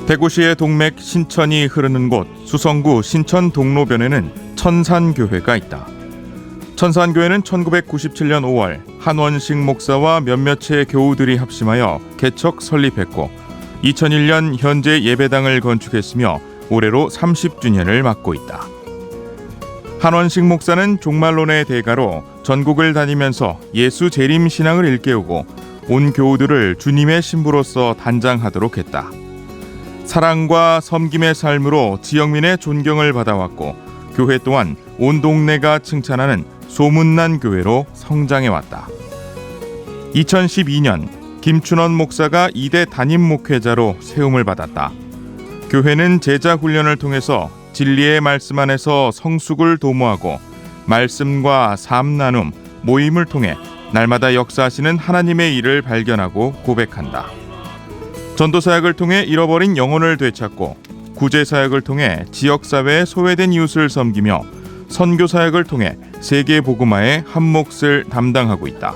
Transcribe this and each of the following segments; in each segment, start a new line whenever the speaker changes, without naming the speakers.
대구시의 동맥 신천이 흐르는 곳 수성구 신천 동로변에는 천산교회가 있다. 천산교회는 1997년 5월 한원식 목사와 몇몇의 교우들이 합심하여 개척 설립했고 2001년 현재 예배당을 건축했으며 올해로 30주년을 맞고 있다. 한원식 목사는 종말론의 대가로 전국을 다니면서 예수 재림 신앙을 일깨우고 온 교우들을 주님의 신부로서 단장하도록 했다. 사랑과 섬김의 삶으로 지역민의 존경을 받아왔고 교회 또한 온 동네가 칭찬하는 소문난 교회로 성장해왔다. 2012년 김춘원 목사가 2대 담임 목회자로 세움을 받았다. 교회는 제자 훈련을 통해서 진리의 말씀 안에서 성숙을 도모하고 말씀과 삶 나눔, 모임을 통해 날마다 역사하시는 하나님의 일을 발견하고 고백한다. 전도사역을 통해 잃어버린 영혼을 되찾고 구제사역을 통해 지역사회에 소외된 이웃을 섬기며 선교사역을 통해 세계 복음화의 한 몫을 담당하고 있다.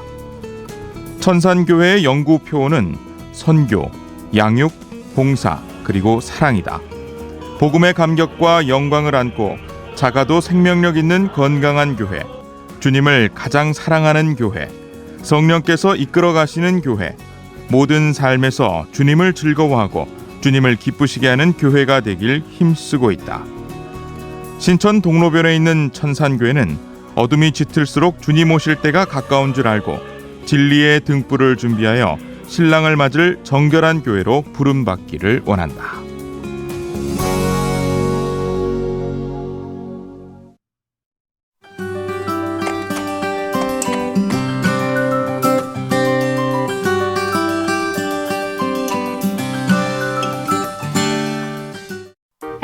천산교회의 영구 표어는 선교, 양육, 봉사, 그리고 사랑이다. 복음의 감격과 영광을 안고 작아도 생명력 있는 건강한 교회, 주님을 가장 사랑하는 교회, 성령께서 이끌어 가시는 교회, 모든 삶에서 주님을 즐거워하고 주님을 기쁘시게 하는 교회가 되길 힘쓰고 있다. 신천 동로변에 있는 천산교회는 어둠이 짙을수록 주님 오실 때가 가까운 줄 알고 진리의 등불을 준비하여 신랑을 맞을 정결한 교회로 부름받기를 원한다.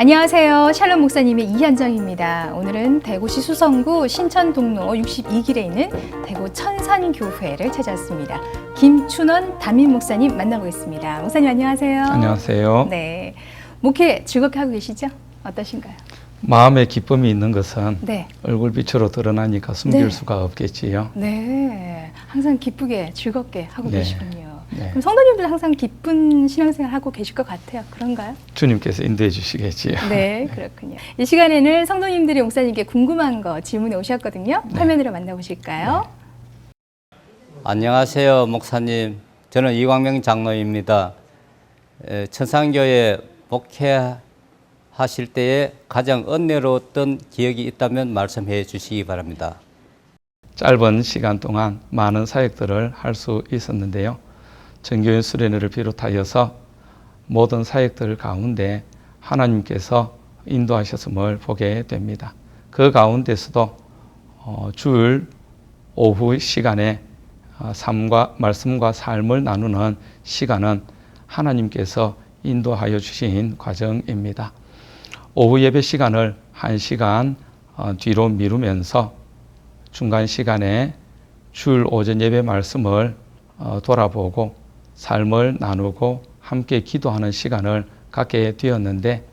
안녕하세요. 샬롬 목사님의 이현정입니다. 오늘은 대구시 수성구 신천동로 62길에 있는 대구 천산교회를 찾았습니다. 김춘원 담임 목사님 만나보겠습니다. 목사님 안녕하세요.
안녕하세요.
네, 목회 즐겁게 하고 계시죠? 어떠신가요?
마음에 기쁨이 있는 것은
네.
얼굴빛으로 드러나니까 숨길
네.
수가 없겠지요.
네, 항상 기쁘게 즐겁게 하고
네.
계시군요.
네.
그럼 성도님들 항상 기쁜 신앙생활 하고 계실 것 같아요. 그런가요?
주님께서 인도해 주시겠지요.
네, 그렇군요. 이 시간에는 성도님들이 목사님께 궁금한 거 질문해 오셨거든요.
네.
화면으로 만나보실까요?
안녕하세요, 목사님. 저는 이광명 장로입니다. 천산교회 목회하실 때에 가장 은혜로웠던 기억이 있다면 말씀해 주시기 바랍니다.
짧은 시간 동안 많은 사역들을 할 수 있었는데요. 전교인 수련회를 비롯하여서 모든 사역들 가운데 하나님께서 인도하셨음을 보게 됩니다. 그 가운데서도 주일 오후 시간에 말씀과 삶을 나누는 시간은 하나님께서 인도하여 주신 과정입니다. 오후 예배 시간을 1시간 뒤로 미루면서 중간 시간에 주일 오전 예배 말씀을 돌아보고 삶을 나누고 함께 기도하는 시간을 갖게 되었는데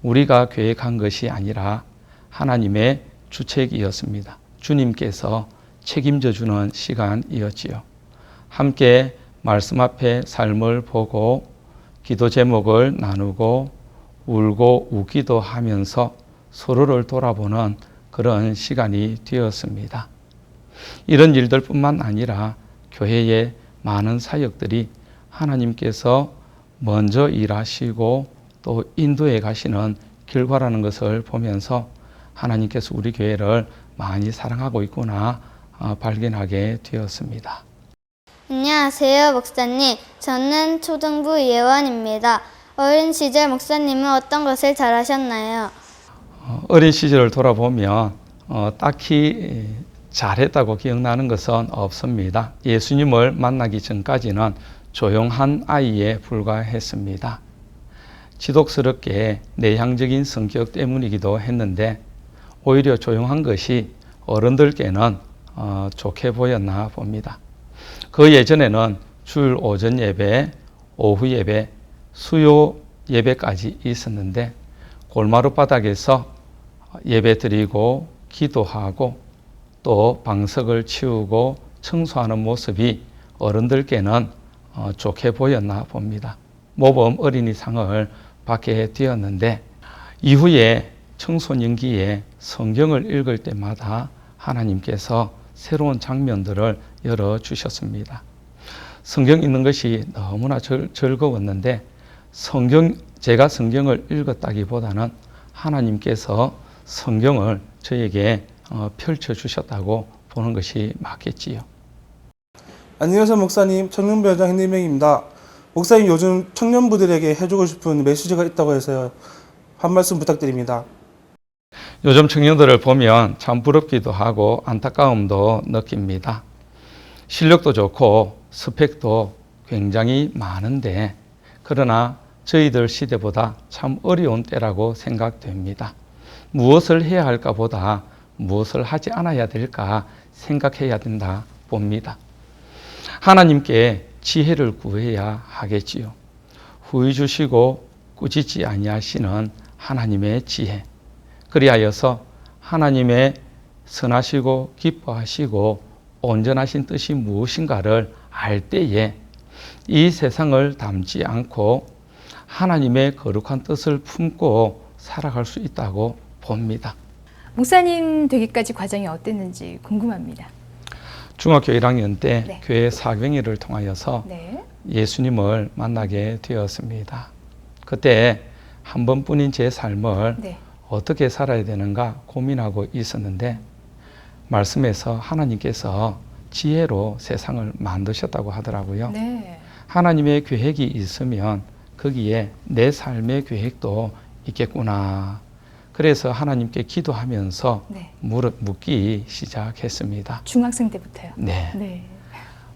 우리가 계획한 것이 아니라 하나님의 주책이었습니다. 주님께서 책임져 주는 시간이었지요. 함께 말씀 앞에 삶을 보고 기도 제목을 나누고 울고 웃기도 하면서 서로를 돌아보는 그런 시간이 되었습니다. 이런 일들뿐만 아니라 교회의 많은 사역들이 하나님께서 먼저 일하시고 또 인도해 가시는 결과라는 것을 보면서 하나님께서 우리 교회를 많이 사랑하고 있구나 발견하게 되었습니다.
안녕하세요, 목사님. 저는 초등부 예원입니다. 어린 시절 목사님은 어떤 것을 잘하셨나요?
어린 시절을 돌아보면 딱히 잘했다고 기억나는 것은 없습니다. 예수님을 만나기 전까지는 조용한 아이에 불과했습니다. 지독스럽게 내향적인 성격 때문이기도 했는데 오히려 조용한 것이 어른들께는 좋게 보였나 봅니다. 그 예전에는 주일 오전 예배, 오후 예배, 수요 예배까지 있었는데 골마루 바닥에서 예배 드리고 기도하고 또 방석을 치우고 청소하는 모습이 어른들께는 좋게 보였나 봅니다. 모범 어린이상을 받게 되었는데 이후에 청소년기에 성경을 읽을 때마다 하나님께서 새로운 장면들을 열어주셨습니다. 성경 읽는 것이 너무나 즐거웠는데 제가 성경을 읽었다기보다는 하나님께서 성경을 저에게 펼쳐주셨다고 보는 것이 맞겠지요.
안녕하세요 목사님, 청년부회장 hen리명입니다. 목사님 요즘 청년부들에게 해주고 싶은 메시지가 있다고 해서요. 한 말씀 부탁드립니다.
요즘 청년들을 보면 참 부럽기도 하고 안타까움도 느낍니다. 실력도 좋고 스펙도 굉장히 많은데 그러나 저희들 시대보다 참 어려운 때라고 생각됩니다. 무엇을 해야 할까 보다 무엇을 하지 않아야 될까 생각해야 된다 봅니다. 하나님께 지혜를 구해야 하겠지요. 후회 주시고 꾸짖지 아니하시는 하나님의 지혜. 그리하여서 하나님의 선하시고 기뻐하시고 온전하신 뜻이 무엇인가를 알 때에 이 세상을 담지 않고 하나님의 거룩한 뜻을 품고 살아갈 수 있다고 봅니다.
목사님 되기까지 과정이 어땠는지 궁금합니다.
중학교 1학년 때
네.
교회 사경회를 통하여서
네.
예수님을 만나게 되었습니다. 그때 한 번뿐인 제 삶을
네.
어떻게 살아야 되는가 고민하고 있었는데 말씀에서 하나님께서 지혜로 세상을 만드셨다고 하더라고요.
네.
하나님의 계획이 있으면 거기에 내 삶의 계획도 있겠구나. 그래서 하나님께 기도하면서
네.
묻기 시작했습니다.
중학생 때부터요.
네.
네.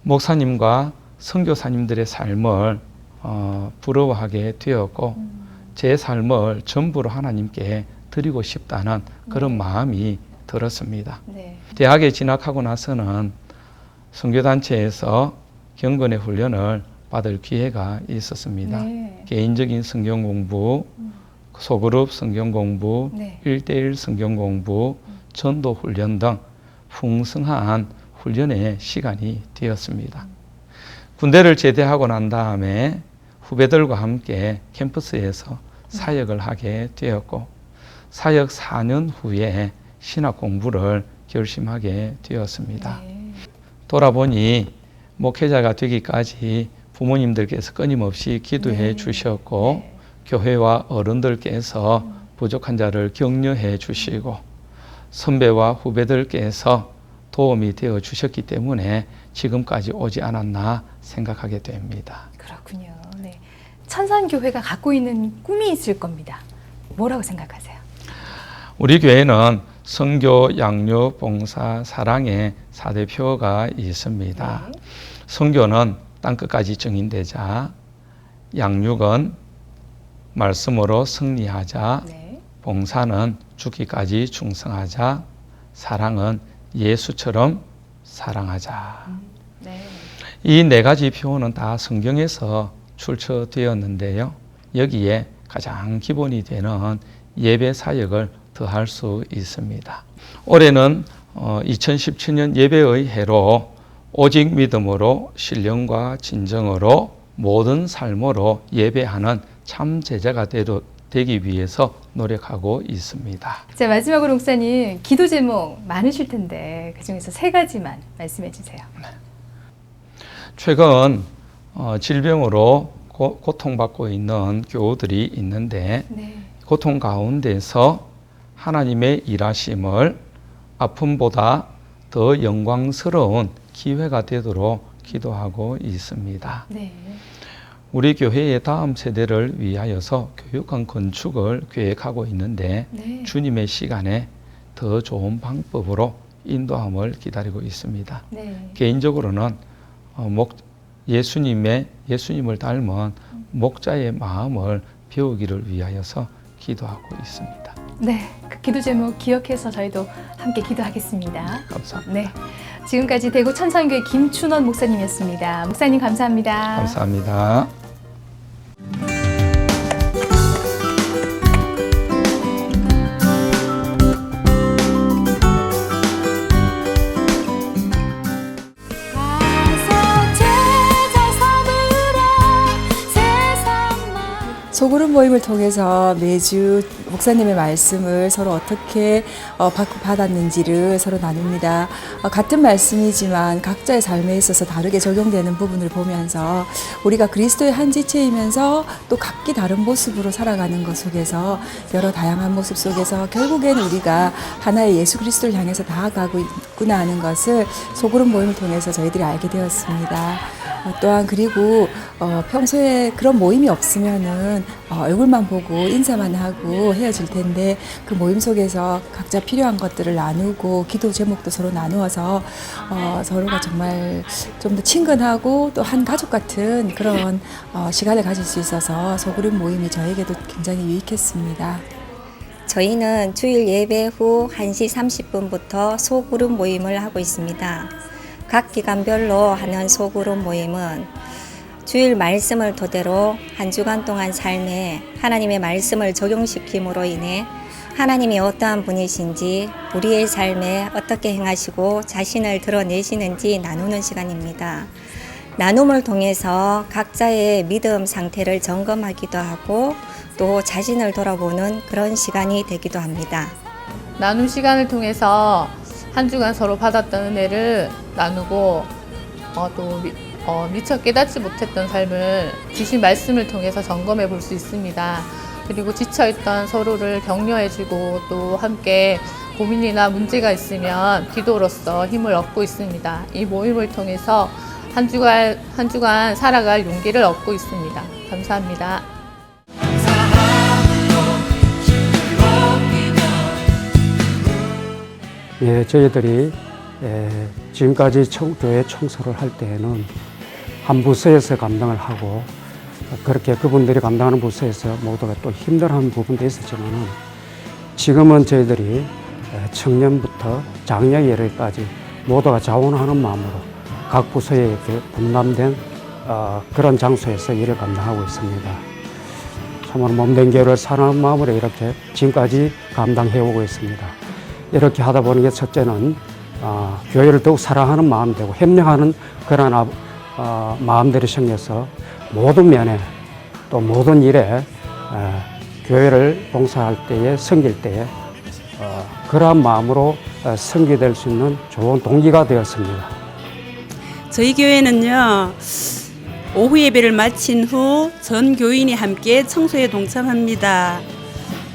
목사님과 선교사님들의 삶을 부러워하게 되었고 제 삶을 전부로 하나님께 드리고 싶다는 그런 마음이 들었습니다.
네.
대학에 진학하고 나서는 선교단체에서 경건의 훈련을 받을 기회가 있었습니다.
네.
개인적인 성경 공부, 소그룹 성경 공부,
네.
1대1 성경 공부, 전도 훈련 등 풍성한 훈련의 시간이 되었습니다. 군대를 제대하고 난 다음에 후배들과 함께 캠퍼스에서 사역을 하게 되었고 사역 4년 후에 신학 공부를 결심하게 되었습니다.
네.
돌아보니 목회자가 되기까지 부모님들께서 끊임없이 기도해
네.
주셨고
네.
교회와 어른들께서 부족한 자를 격려해 주시고 선배와 후배들께서 도움이 되어 주셨기 때문에 지금까지 오지 않았나 생각하게 됩니다.
그렇군요. 네. 천산교회가 갖고 있는 꿈이 있을 겁니다. 뭐라고 생각하세요?
우리 교회는 선교, 양육, 봉사, 사랑의 4대표가 있습니다.
네.
선교는 땅끝까지 증인되자, 양육은 말씀으로 승리하자,
네.
봉사는 죽기까지 충성하자, 사랑은 예수처럼 사랑하자.
네.
이 네 가지 표현은 다 성경에서 출처되었는데요. 여기에 가장 기본이 되는 예배 사역을 더할 수 있습니다. 올해는 2017년 예배의 해로 오직 믿음으로 신령과 진정으로 모든 삶으로 예배하는 참 제자가 되기 위해서 노력하고 있습니다.
자, 마지막으로 목사님 기도 제목 많으실 텐데 그중에서 3가지만 말씀해 주세요.
최근 질병으로 고통받고 있는 교우들이 있는데
네.
고통 가운데서 하나님의 일하심을 아픔보다 더 영광스러운 기회가 되도록 기도하고 있습니다.
네.
우리 교회의 다음 세대를 위하여서 교육관 건축을 계획하고 있는데
네.
주님의 시간에 더 좋은 방법으로 인도함을 기다리고 있습니다.
네.
개인적으로는 예수님을 닮은 목자의 마음을 배우기를 위하여서 기도하고 있습니다.
네. 그 기도 제목 기억해서 저희도 함께 기도하겠습니다.
감사합니다.
네. 지금까지 대구 천산교회 김춘원 목사님이었습니다. 목사님 감사합니다.
감사합니다.
소그룹 모임을 통해서 매주 목사님의 말씀을 서로 어떻게 받았는지를 서로 나눕니다. 같은 말씀이지만 각자의 삶에 있어서 다르게 적용되는 부분을 보면서 우리가 그리스도의 한 지체이면서 또 각기 다른 모습으로 살아가는 것 속에서 여러 다양한 모습 속에서 결국에는 우리가 하나의 예수 그리스도를 향해서 나아가고 있구나 하는 것을 소그룹 모임을 통해서 저희들이 알게 되었습니다. 또한 그리고 평소에 그런 모임이 없으면은 얼굴만 보고 인사만 하고 헤어질 텐데 그 모임 속에서 각자 필요한 것들을 나누고 기도 제목도 서로 나누어서 서로가 정말 좀 더 친근하고 또 한 가족 같은 그런 시간을 가질 수 있어서 소그룹 모임이 저에게도 굉장히 유익했습니다.
저희는 주일 예배 후 1시 30분부터 소그룹 모임을 하고 있습니다. 각 기간별로 하는 소그룹 모임은 주일 말씀을 토대로 한 주간 동안 삶에 하나님의 말씀을 적용시킴으로 인해 하나님이 어떠한 분이신지 우리의 삶에 어떻게 행하시고 자신을 드러내시는지 나누는 시간입니다. 나눔을 통해서 각자의 믿음 상태를 점검하기도 하고 또 자신을 돌아보는 그런 시간이 되기도 합니다.
나눔 시간을 통해서 한 주간 서로 받았던 은혜를 나누고 또 미처 깨닫지 못했던 삶을 주신 말씀을 통해서 점검해 볼 수 있습니다. 그리고 지쳐있던 서로를 격려해주고 또 함께 고민이나 문제가 있으면 기도로서 힘을 얻고 있습니다. 이 모임을 통해서 한 주간 살아갈 용기를 얻고 있습니다. 감사합니다.
예, 저희들이 지금까지 교회 청소를 할 때에는 한 부서에서 감당을 하고 그렇게 그분들이 감당하는 부서에서 모두가 또 힘들어하는 부분도 있었지만은 지금은 저희들이 청년부터 장년 예를까지 모두가 자원하는 마음으로 각 부서에 이렇게 분담된 그런 장소에서 일을 감당하고 있습니다. 참으로 몸된 교회를 사랑하는 마음으로 이렇게 지금까지 감당해오고 있습니다. 이렇게 하다 보는 게 첫째는 교회를 더욱 사랑하는 마음 되고 협력하는 그런 마음들이 생겨서 모든 면에 또 모든 일에 교회를 봉사할 때에 섬길 때에 그러한 마음으로 섬기될 수 있는 좋은 동기가 되었습니다.
저희 교회는요, 오후 예배를 마친 후 전 교인이 함께 청소에 동참합니다.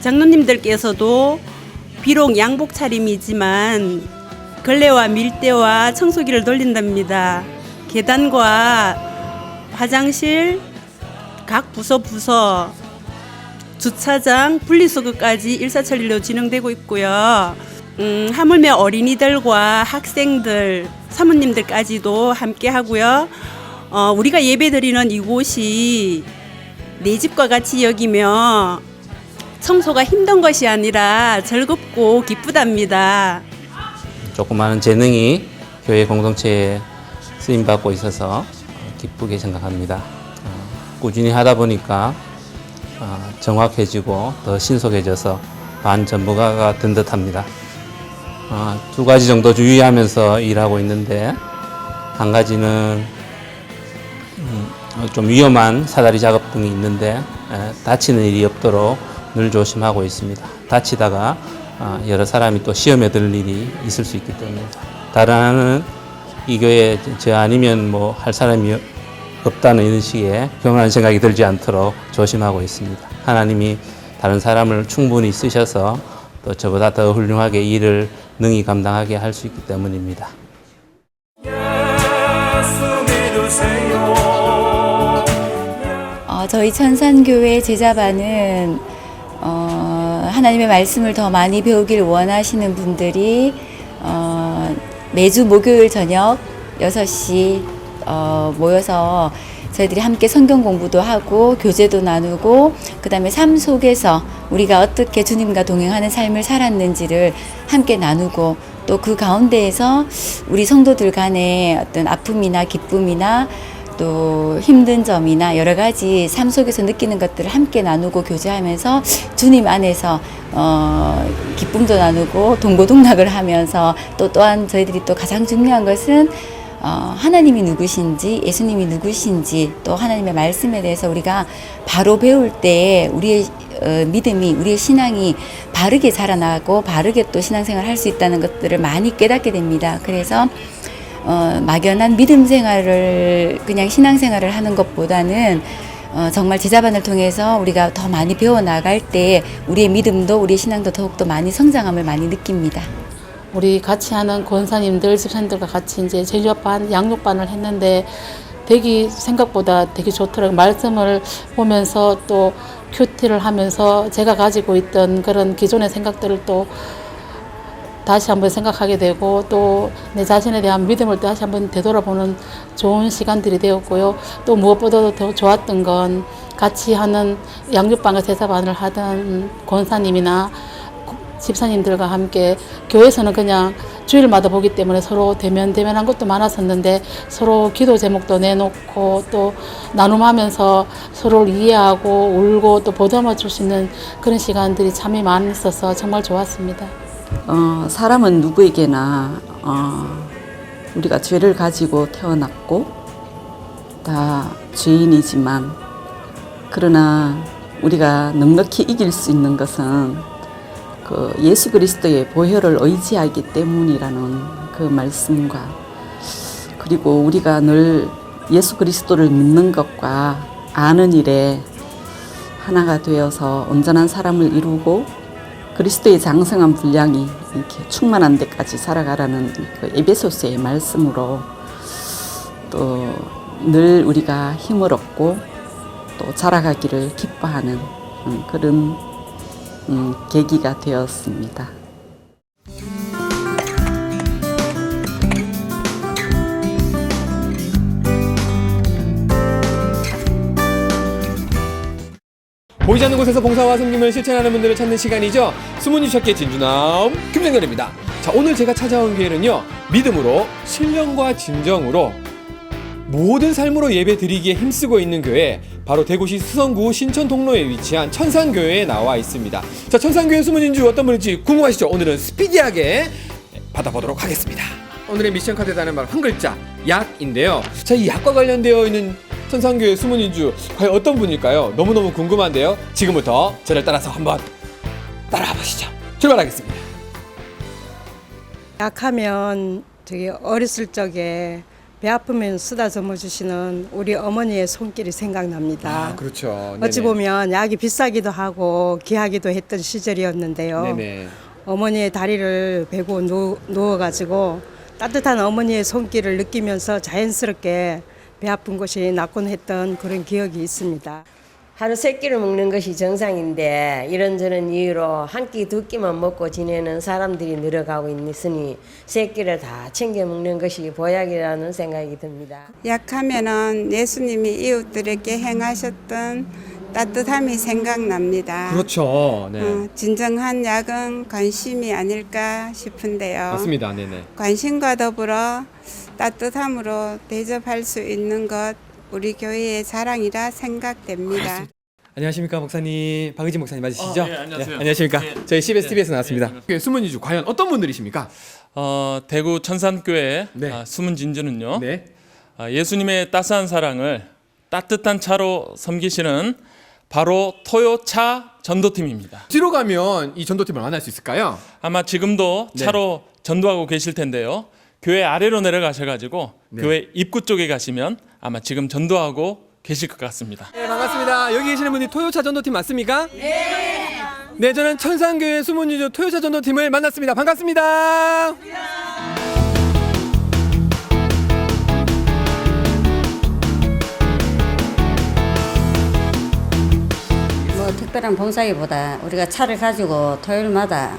장로님들께서도 비록 양복 차림이지만 걸레와 밀대와 청소기를 돌린답니다. 계단과 화장실, 각 부서, 주차장, 분리수거까지 일사천리로 진행되고 있고요. 하물며 어린이들과 학생들, 사모님들까지도 함께 하고요. 우리가 예배드리는 이곳이 내 집과 같이 여기며 청소가 힘든 것이 아니라 즐겁고 기쁘답니다.
조그마한 재능이 교회 공동체에 쓰임받고 있어서 기쁘게 생각합니다. 꾸준히 하다 보니까 정확해지고 더 신속해져서 반전문가가 된 듯합니다. 두 가지 정도 주의하면서 일하고 있는데 한 가지는 좀 위험한 사다리 작업 등이 있는데 다치는 일이 없도록 늘 조심하고 있습니다. 다치다가 여러 사람이 또 시험에 들 일이 있을 수 있기 때문입니다. 다른 하나는 이 교회에 저 아니면 뭐 할 사람이 없다는 이런 식의 교만한 생각이 들지 않도록 조심하고 있습니다. 하나님이 다른 사람을 충분히 쓰셔서 또 저보다 더 훌륭하게 일을 능히 감당하게 할 수 있기 때문입니다.
저희 천산교회 제자반은 하나님의 말씀을 더 많이 배우길 원하시는 분들이 매주 목요일 저녁 6시 모여서 저희들이 함께 성경 공부도 하고 교제도 나누고 그다음에 삶 속에서 우리가 어떻게 주님과 동행하는 삶을 살았는지를 함께 나누고 또 그 가운데에서 우리 성도들 간의 어떤 아픔이나 기쁨이나 또 힘든 점이나 여러 가지 삶 속에서 느끼는 것들을 함께 나누고 교제하면서 주님 안에서 기쁨도 나누고 동고동락을 하면서 또한 저희들이 또 가장 중요한 것은 하나님이 누구신지, 예수님이 누구신지, 또 하나님의 말씀에 대해서 우리가 바로 배울 때 우리의 믿음이, 우리의 신앙이 바르게 자라나고 바르게 또 신앙생활을 할 수 있다는 것들을 많이 깨닫게 됩니다. 그래서 막연한 믿음 생활을, 그냥 신앙생활을 하는 것보다는 정말 제자반을 통해서 우리가 더 많이 배워나갈 때 우리의 믿음도, 우리의 신앙도 더욱더 많이 성장함을 많이 느낍니다.
우리 같이 하는 권사님들, 집사님들과 같이 이제 진료반, 양육반을 했는데 생각보다 되게 좋더라고요. 말씀을 보면서 또 큐티를 하면서 제가 가지고 있던 그런 기존의 생각들을 또 다시 한번 생각하게 되고 또 내 자신에 대한 믿음을 다시 한번 되돌아보는 좋은 시간들이 되었고요. 또 무엇보다도 더 좋았던 건 같이 하는 양육반과 제사반을 하던 권사님이나 집사님들과 함께 교회에서는 그냥 주일마다 보기 때문에 서로 대면한 것도 많았었는데 서로 기도 제목도 내놓고 또 나눔하면서 서로를 이해하고 울고 또 보듬어 주시는 그런 시간들이 참이 많이 있어서 정말 좋았습니다.
사람은 누구에게나 우리가 죄를 가지고 태어났고 다 죄인이지만 그러나 우리가 넉넉히 이길 수 있는 것은 그 예수 그리스도의 보혈을 의지하기 때문이라는 그 말씀과 그리고 우리가 늘 예수 그리스도를 믿는 것과 아는 일에 하나가 되어서 온전한 사람을 이루고 그리스도의 장성한 분량이 이렇게 충만한 데까지 살아가라는 그 에베소서의 말씀으로 또 늘 우리가 힘을 얻고 또 자라가기를 기뻐하는 그런 계기가 되었습니다.
보이지 않는 곳에서 봉사와 섬김을 실천하는 분들을 찾는 시간이죠. 숨은 유착계 진주남 김정렬입니다. 자, 오늘 제가 찾아온 교회는요, 믿음으로 신령과 진정으로 모든 삶으로 예배 드리기에 힘쓰고 있는 교회, 바로 대구시 수성구 신천통로에 위치한 천산교회에 나와 있습니다. 자, 천산교회 숨은 인주 어떤 분인지 궁금하시죠? 오늘은 스피디하게 받아보도록 하겠습니다. 오늘의 미션 카드에다는 바로 한 글자, 약인데요. 자, 이 약과 관련되어 있는 천산교회 숨은 인주 과연 어떤 분일까요? 너무너무 궁금한데요. 지금부터 저를 따라서 한번 따라와 보시죠. 출발하겠습니다.
약하면 되게 어렸을 적에 배 아프면 쓰다듬어 주시는 우리 어머니의 손길이 생각납니다.
아, 그렇죠.
어찌 보면 약이 비싸기도 하고 귀하기도 했던 시절이었는데요.
네네.
어머니의 다리를 베고 누워가지고 따뜻한 어머니의 손길을 느끼면서 자연스럽게 배 아픈 곳이 낫곤 했던 그런 기억이 있습니다.
하루 3끼를 먹는 것이 정상인데 이런저런 이유로 한 끼, 2끼만 먹고 지내는 사람들이 늘어가고 있으니 3끼를 다 챙겨 먹는 것이 보약이라는 생각이 듭니다.
약하면은 예수님이 이웃들에게 행하셨던 따뜻함이 생각납니다.
그렇죠. 네.
진정한 약은 관심이 아닐까 싶은데요.
맞습니다. 네네.
관심과 더불어 따뜻함으로 대접할 수 있는 것 우리 교회의 자랑이라 생각됩니다.
안녕하십니까 목사님, 박의진 목사님 맞으시죠?
네, 안녕하세요.
네, 안녕하십니까?
네.
저희 CBS TV에서 나왔습니다.
네,
숨은 이주 과연 어떤 분들이십니까?
대구 천산교회
네.
숨은 진주는요.
네.
예수님의 따스한 사랑을 따뜻한 차로 섬기시는 바로 토요차 전도팀입니다.
뒤로 가면 이 전도팀을 만날 수 있을까요?
아마 지금도
네.
차로 전도하고 계실 텐데요. 교회 아래로 내려가셔가지고
네.
교회 입구 쪽에 가시면 아마 지금 전도하고 계실 것 같습니다.
네, 반갑습니다. 여기 계시는 분이 토요차 전도팀 맞습니까? 네. 네, 저는 천산교회 숨은 이주 토요차 전도팀을 만났습니다. 반갑습니다.
특별한 봉사기보다 우리가 차를 가지고 토요일마다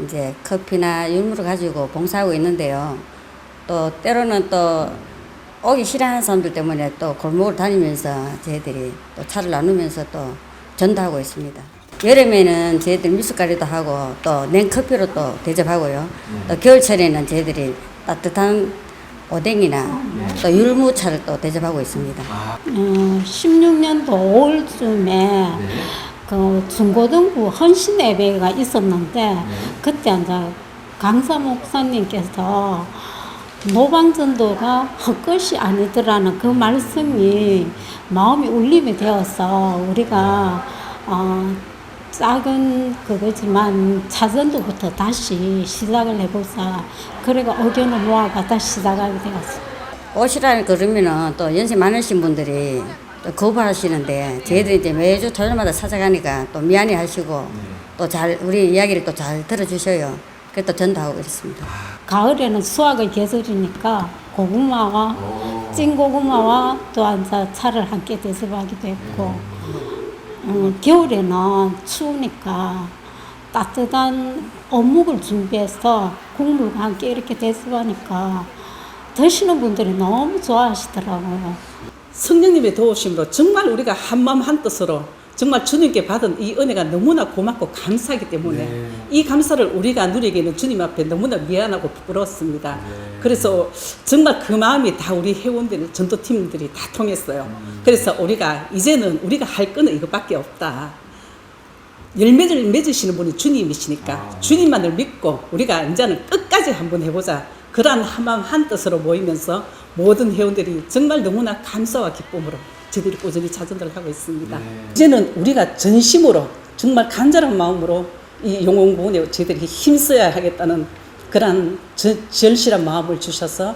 이제 커피나 율무를 가지고 봉사하고 있는데요. 또 때로는 또 오기 싫어하는 사람들 때문에 또 골목을 다니면서 저희들이 또 차를 나누면서 또 전도하고 있습니다. 여름에는 저희들 미숫가루도 하고 또 냉커피로 또 대접하고요. 또 겨울철에는 저희들이 따뜻한 오뎅이나 또 율무차를 또 대접하고 있습니다.
16년도 5월쯤에 그 중고등부 헌신 예배가 있었는데 그때 이제 강사 목사님께서 노방전도가 헛것이 아니더라는 그 말씀이 마음이 울림이 되어서 우리가 작은 그거지만 차전도부터 다시 시작을 해보자. 그래가 의견을 모아가 다시 시작하게 되었어요.
오시라는 그러면은 또 연세 많으신 분들이 또 거부하시는데 저희들이 이제 매주 토요일마다 찾아가니까 또 미안해 하시고 또 우리 이야기를 또 잘 들어주셔요. 그래서 또 전도하고 있습니다.
가을에는 수확의 계절이니까 고구마와 찐고구마와 또 앉아 차를 함께 대접하기도 했고 겨울에는 추우니까 따뜻한 어묵을 준비해서 국물과 함께 이렇게 대접하니까 드시는 분들이 너무 좋아하시더라고요.
성령님의 도우심으로 정말 우리가 한마음 한뜻으로 정말 주님께 받은 이 은혜가 너무나 고맙고 감사하기 때문에 이 감사를 우리가 누리기에는 주님 앞에 너무나 미안하고 부끄러웠습니다. 그래서 정말 그 마음이 다 우리 회원들, 전도팀들이 다 통했어요. 그래서 우리가 이제는 우리가 할 거는 이것밖에 없다. 열매를 맺으시는 분이 주님이시니까 주님만을 믿고 우리가 이제는 끝까지 한번 해보자. 그러한 한마음 한뜻으로 모이면서 모든 회원들이 정말 너무나 감사와 기쁨으로 저희들이 꾸준히 자전을 하고 있습니다. 이제는 우리가 전심으로 정말 간절한 마음으로 이 영혼부원에 저희들이 힘써야 하겠다는 그런 절실한 마음을 주셔서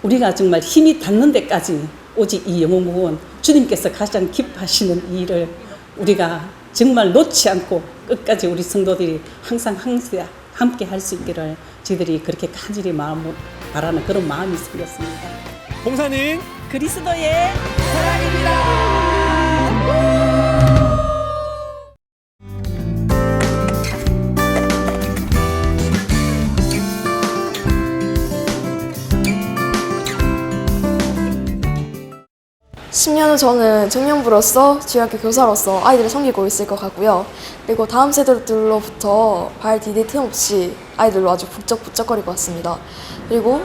우리가 정말 힘이 닿는 데까지 오직 이 영혼부원 주님께서 가장 기뻐하시는 이 일을 우리가 정말 놓지 않고 끝까지 우리 성도들이 항상 함께 할 수 있기를 저희들이 그렇게 간절히 마음을 바라는 그런 마음이 생겼습니다.
봉사는
그리스도의 사랑입니다.
10년 후 저는 청년부로서 중학교 교사로서 아이들을 섬기고 있을 것 같고요. 그리고 다음 세대들로부터 발 디딜 틈 없이 아이들로 아주 북적북적거릴 것 같습니다. 그리고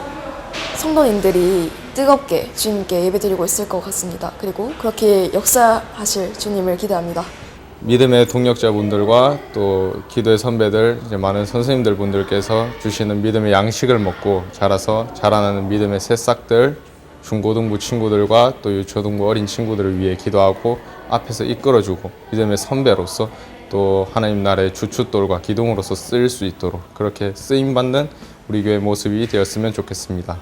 성도님들이 뜨겁게 주님께 예배드리고 있을 것 같습니다. 그리고 그렇게 역사하실 주님을 기대합니다.
믿음의 동력자분들과 또 기도의 선배들, 이제 많은 선생님들 분들께서 주시는 믿음의 양식을 먹고 자라서 자라나는 믿음의 새싹들, 중고등부 친구들과 또 유초등부 어린 친구들을 위해 기도하고 앞에서 이끌어주고 믿음의 선배로서 또 하나님 나라의 주춧돌과 기둥으로서 쓰일 수 있도록 그렇게 쓰임받는 우리 교회 모습이 되었으면 좋겠습니다.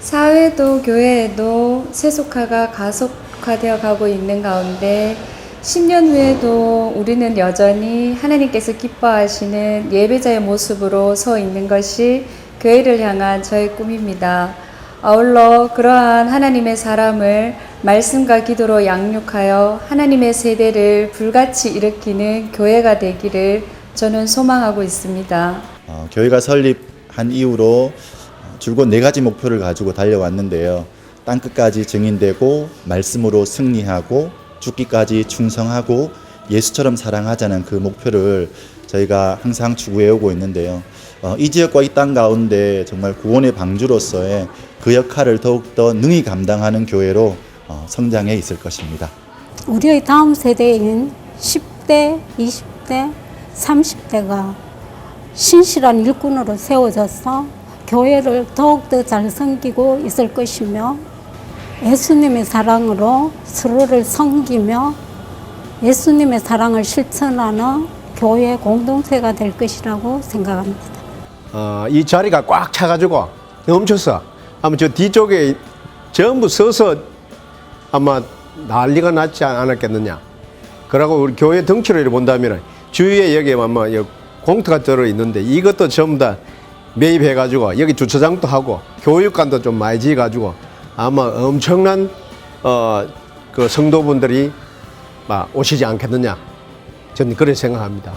사회도 교회에도 세속화가 가속화되어 가고 있는 가운데 10년 후에도 우리는 여전히 하나님께서 기뻐하시는 예배자의 모습으로 서 있는 것이 교회를 향한 저의 꿈입니다. 아울러 그러한 하나님의 사람을 말씀과 기도로 양육하여 하나님의 세대를 불같이 일으키는 교회가 되기를 저는 소망하고 있습니다.
교회가 설립한 이후로 줄곧 4가지 목표를 가지고 달려왔는데요. 땅끝까지 증인되고 말씀으로 승리하고 죽기까지 충성하고 예수처럼 사랑하자는 그 목표를 저희가 항상 추구해오고 있는데요. 이 지역과 이 땅 가운데 정말 구원의 방주로서의 그 역할을 더욱더 능히 감당하는 교회로 성장해 있을 것입니다.
우리의 다음 세대인 10대, 20대, 30대가 신실한 일꾼으로 세워져서 교회를 더욱더 잘 섬기고 있을 것이며 예수님의 사랑으로 서로를 섬기며 예수님의 사랑을 실천하는 교회 공동체가 될 것이라고 생각합니다.
이 자리가 꽉 차가지고 넘쳐서 아마 저 뒤쪽에 전부 서서 아마 난리가 났지 않았겠느냐. 그러고 우리 교회 덩치를 본다면 주위에 여기 아마 공터가 들어 있는데 이것도 전부 다 매입해가지고 여기 주차장도 하고 교육관도 좀 많이 지어가지고 아마 엄청난 그 성도분들이 오시지 않겠느냐. 저는 그렇게 생각합니다.